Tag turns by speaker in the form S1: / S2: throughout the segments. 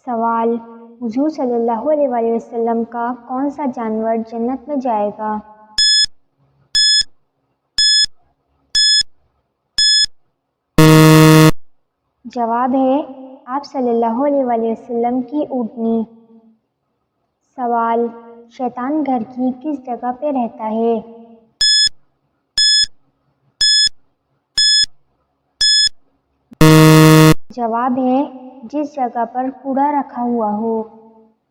S1: سوال: حضور صلی اللہ علیہ وآلہ وسلم کا کون سا جانور جنت میں جائے گا؟ جواب ہے آپ صلی اللہ علیہ وآلہ وسلم کی اونٹنی۔ سوال: شیطان گھر کی کس جگہ پہ رہتا ہے؟ جواب ہے جس جگہ پر کوڑا رکھا ہوا ہو۔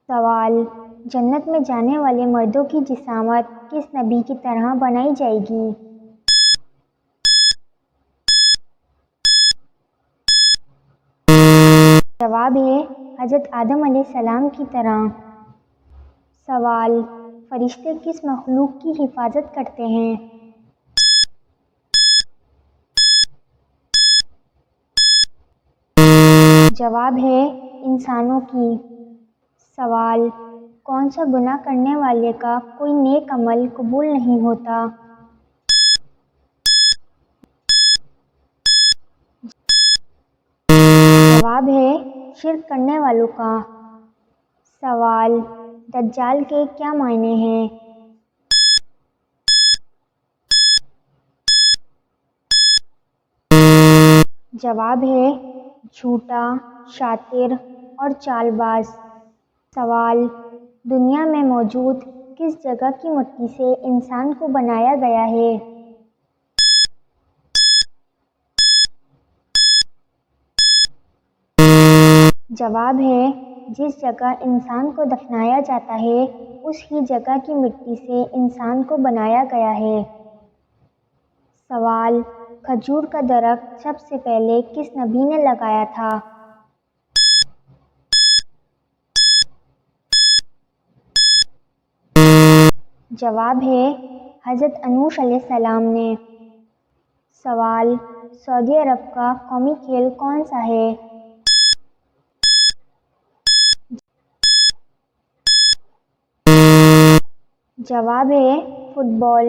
S1: سوال: جنت میں جانے والے مردوں کی جسامت کس نبی کی طرح بنائی جائے گی؟ جواب ہے حضرت آدم علیہ السلام کی طرح۔ سوال: فرشتے کس مخلوق کی حفاظت کرتے ہیں؟ جواب ہے انسانوں کی۔ سوال: کون سا گناہ کرنے والے کا کوئی نیک عمل قبول نہیں ہوتا؟ جواب ہے شرک کرنے والوں کا۔ سوال: دجال کے کیا معنی ہیں؟ جواب ہے جھوٹا، شاطر اور چال باز۔ سوال: دنیا میں موجود کس جگہ کی مٹی سے انسان کو بنایا گیا ہے؟ جواب ہے جس جگہ انسان کو دفنایا جاتا ہے اس ہی جگہ کی مٹی سے انسان کو بنایا گیا ہے۔ سوال: کھجور کا درخت سب سے پہلے کس نبی نے لگایا تھا؟ جواب ہے حضرت انوش علیہ السلام نے۔ سوال: سعودی عرب کا قومی کھیل کون سا ہے؟ جواب ہے فٹ بال۔